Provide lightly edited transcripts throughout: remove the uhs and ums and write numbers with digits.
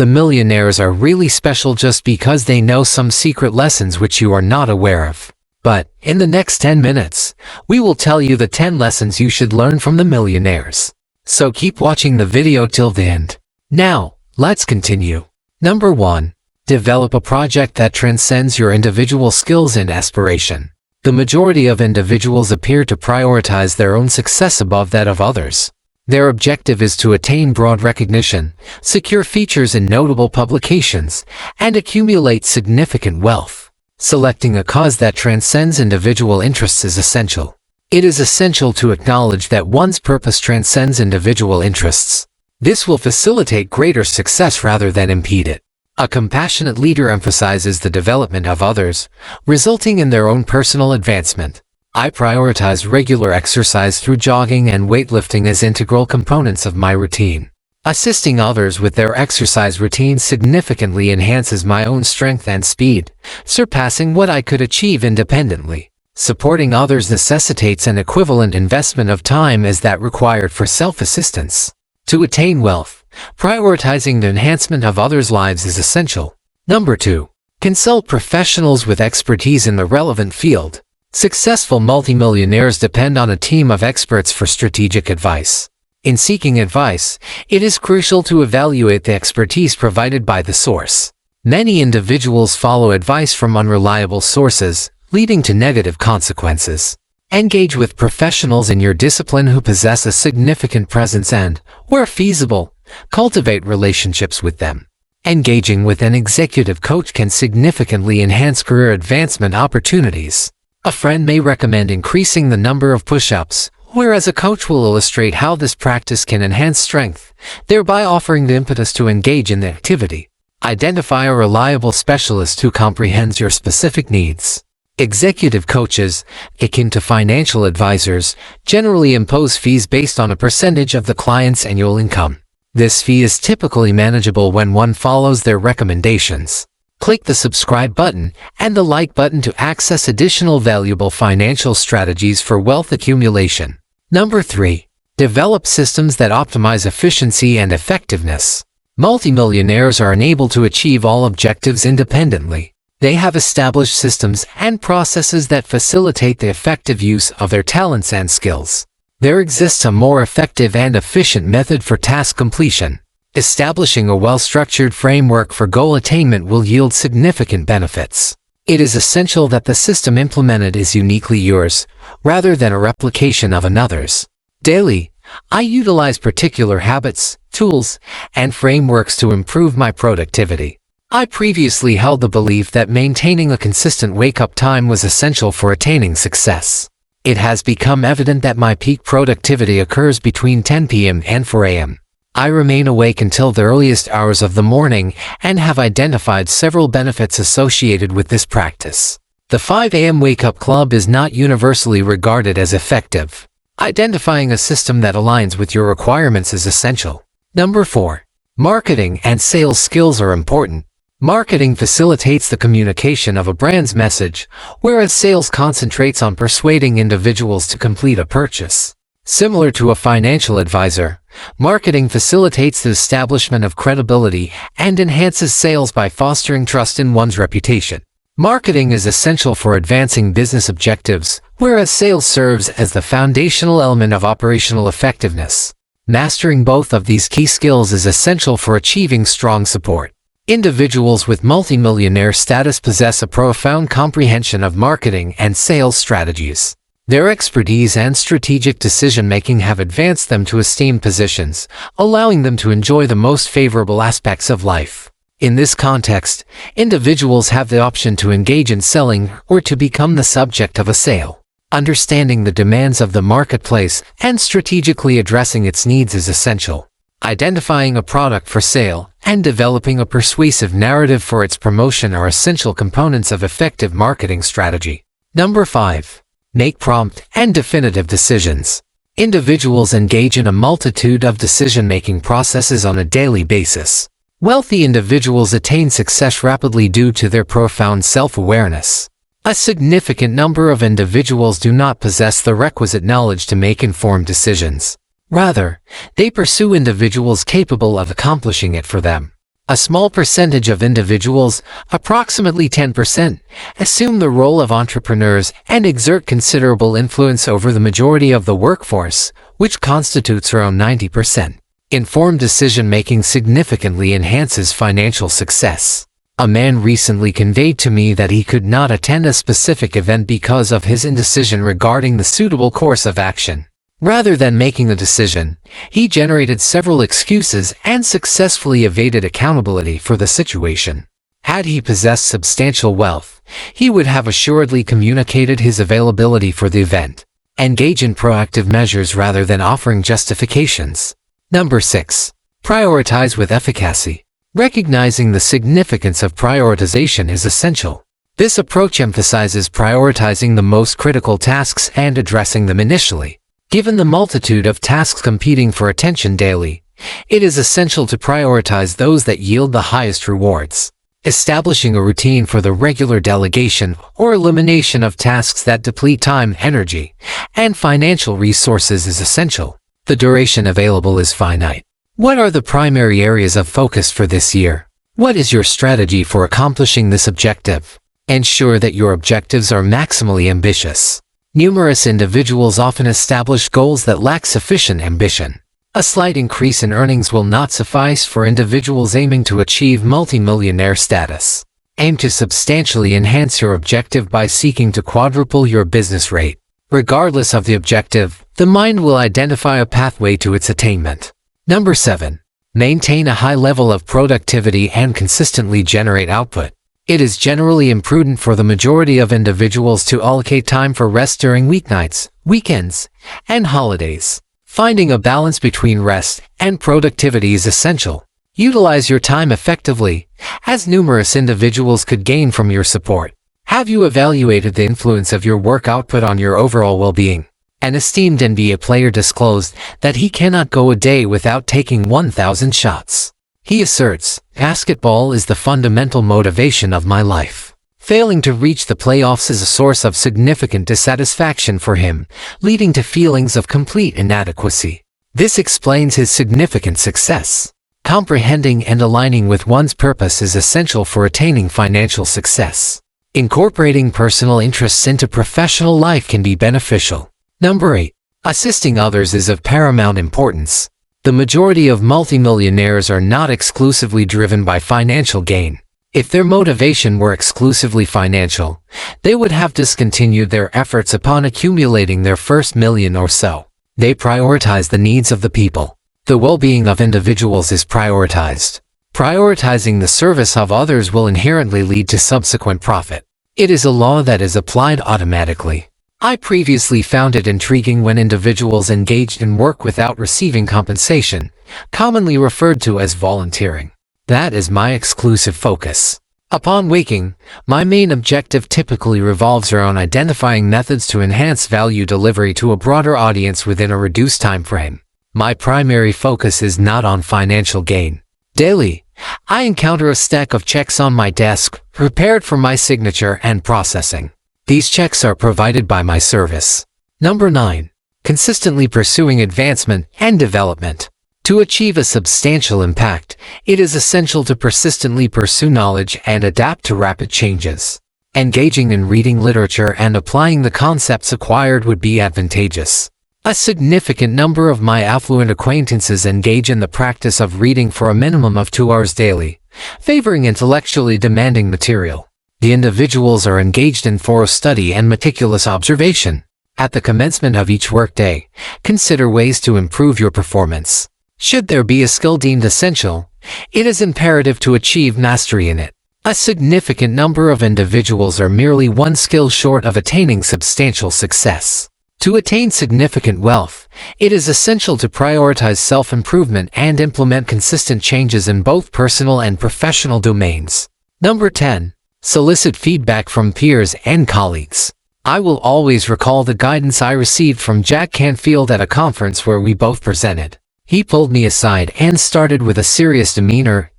The millionaires are really special just because they know some secret lessons which you are not aware of. But, in the next 10 minutes, we will tell you the 10 lessons you should learn from the millionaires. So keep watching the video till the end. Now, let's continue. Number 1. Develop a project that transcends your individual skills and aspiration. The majority of individuals appear to prioritize their own success above that of others. Their objective is to attain broad recognition, secure features in notable publications, and accumulate significant wealth. Selecting a cause that transcends individual interests is essential. It is essential to acknowledge that one's purpose transcends individual interests. This will facilitate greater success rather than impede it. A compassionate leader emphasizes the development of others, resulting in their own personal advancement. I prioritize regular exercise through jogging and weightlifting as integral components of my routine. Assisting others with their exercise routine significantly enhances my own strength and speed, surpassing what I could achieve independently. Supporting others necessitates an equivalent investment of time as that required for self-assistance. To attain wealth, prioritizing the enhancement of others' lives is essential. Number 2. Consult professionals with expertise in the relevant field. Successful multimillionaires depend on a team of experts for strategic advice. In seeking advice, it is crucial to evaluate the expertise provided by the source. Many individuals follow advice from unreliable sources, leading to negative consequences. Engage with professionals in your discipline who possess a significant presence and, where feasible, cultivate relationships with them. Engaging with an executive coach can significantly enhance career advancement opportunities. A friend may recommend increasing the number of push-ups, whereas a coach will illustrate how this practice can enhance strength, thereby offering the impetus to engage in the activity. Identify a reliable specialist who comprehends your specific needs. Executive coaches, akin to financial advisors, generally impose fees based on a percentage of the client's annual income. This fee is typically manageable when one follows their recommendations. Click the subscribe button and the like button to access additional valuable financial strategies for wealth accumulation. Number 3. Develop systems that optimize efficiency and effectiveness. Multimillionaires are unable to achieve all objectives independently. They have established systems and processes that facilitate the effective use of their talents and skills. There exists a more effective and efficient method for task completion. Establishing a well-structured framework for goal attainment will yield significant benefits. It is essential that the system implemented is uniquely yours, rather than a replication of another's. Daily, I utilize particular habits, tools, and frameworks to improve my productivity. I previously held the belief that maintaining a consistent wake-up time was essential for attaining success. It has become evident that my peak productivity occurs between 10 p.m. and 4 a.m. I remain awake until the earliest hours of the morning and have identified several benefits associated with this practice. The 5 a.m. wake-up club is not universally regarded as effective. Identifying a system that aligns with your requirements is essential. Number 4. Marketing and sales skills are important. Marketing facilitates the communication of a brand's message, whereas sales concentrates on persuading individuals to complete a purchase. Similar to a financial advisor, marketing facilitates the establishment of credibility and enhances sales by fostering trust in one's reputation. Marketing is essential for advancing business objectives, whereas sales serves as the foundational element of operational effectiveness. Mastering both of these key skills is essential for achieving strong support. Individuals with multimillionaire status possess a profound comprehension of marketing and sales strategies. Their expertise and strategic decision-making have advanced them to esteemed positions, allowing them to enjoy the most favorable aspects of life. In this context, individuals have the option to engage in selling or to become the subject of a sale. Understanding the demands of the marketplace and strategically addressing its needs is essential. Identifying a product for sale and developing a persuasive narrative for its promotion are essential components of effective marketing strategy. Number 5. Make prompt and definitive decisions. Individuals engage in a multitude of decision-making processes on a daily basis. Wealthy individuals attain success rapidly due to their profound self-awareness. A significant number of individuals do not possess the requisite knowledge to make informed decisions. Rather, they pursue individuals capable of accomplishing it for them. A small percentage of individuals, approximately 10%, assume the role of entrepreneurs and exert considerable influence over the majority of the workforce, which constitutes around 90%. Informed decision-making significantly enhances financial success. A man recently conveyed to me that he could not attend a specific event because of his indecision regarding the suitable course of action. Rather than making a decision, he generated several excuses and successfully evaded accountability for the situation. Had he possessed substantial wealth, he would have assuredly communicated his availability for the event. Engage in proactive measures rather than offering justifications. Number 6. Prioritize with efficacy. Recognizing the significance of prioritization is essential. This approach emphasizes prioritizing the most critical tasks and addressing them initially. Given the multitude of tasks competing for attention daily, it is essential to prioritize those that yield the highest rewards. Establishing a routine for the regular delegation or elimination of tasks that deplete time, energy, and financial resources is essential. The duration available is finite. What are the primary areas of focus for this year? What is your strategy for accomplishing this objective? Ensure that your objectives are maximally ambitious. Numerous individuals often establish goals that lack sufficient ambition. A slight increase in earnings will not suffice for individuals aiming to achieve multimillionaire status. Aim to substantially enhance your objective by seeking to quadruple your business rate. Regardless of the objective, the mind will identify a pathway to its attainment. Number 7. Maintain a high level of productivity and consistently generate output. It is generally imprudent for the majority of individuals to allocate time for rest during weeknights, weekends, and holidays. Finding a balance between rest and productivity is essential. Utilize your time effectively, as numerous individuals could gain from your support. Have you evaluated the influence of your work output on your overall well-being? An esteemed NBA player disclosed that he cannot go a day without taking 1,000 shots. He asserts, "Basketball is the fundamental motivation of my life." Failing to reach the playoffs is a source of significant dissatisfaction for him, leading to feelings of complete inadequacy. This explains his significant success. Comprehending and aligning with one's purpose is essential for attaining financial success. Incorporating personal interests into professional life can be beneficial. Number 8. Assisting others is of paramount importance. The majority of multimillionaires are not exclusively driven by financial gain. If their motivation were exclusively financial, they would have discontinued their efforts upon accumulating their first million or so. They prioritize the needs of the people. The well-being of individuals is prioritized. Prioritizing the service of others will inherently lead to subsequent profit. It is a law that is applied automatically. I previously found it intriguing when individuals engaged in work without receiving compensation, commonly referred to as volunteering. That is my exclusive focus. Upon waking, my main objective typically revolves around identifying methods to enhance value delivery to a broader audience within a reduced time frame. My primary focus is not on financial gain. Daily, I encounter a stack of checks on my desk, prepared for my signature and processing. These checks are provided by my service. Number 9. Consistently pursuing advancement and development. To achieve a substantial impact, it is essential to persistently pursue knowledge and adapt to rapid changes. Engaging in reading literature and applying the concepts acquired would be advantageous. A significant number of my affluent acquaintances engage in the practice of reading for a minimum of 2 hours daily, favoring intellectually demanding material. The individuals are engaged in thorough study and meticulous observation. At the commencement of each workday, consider ways to improve your performance. Should there be a skill deemed essential, it is imperative to achieve mastery in it. A significant number of individuals are merely one skill short of attaining substantial success. To attain significant wealth, it is essential to prioritize self-improvement and implement consistent changes in both personal and professional domains. Number 10. Solicit feedback from peers and colleagues. I will always recall the guidance I received from Jack Canfield at a conference where we both presented. He pulled me aside and started with a serious demeanor.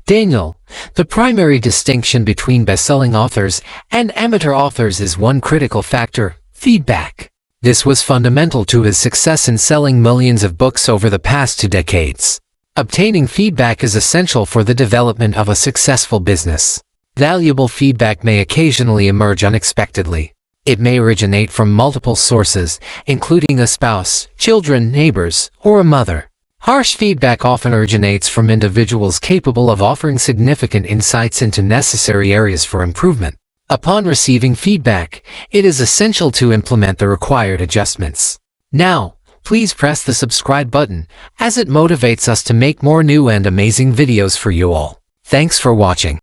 "Daniel, the primary distinction between best-selling authors and amateur authors is one critical factor: feedback." This was fundamental to his success in selling millions of books over the past 2 decades. Obtaining feedback is essential for the development of a successful business. Valuable feedback may occasionally emerge unexpectedly. It may originate from multiple sources, including a spouse, children, neighbors, or a mother. Harsh feedback often originates from individuals capable of offering significant insights into necessary areas for improvement. Upon receiving feedback, it is essential to implement the required adjustments. Now, please press the subscribe button, as it motivates us to make more new and amazing videos for you all. Thanks for watching.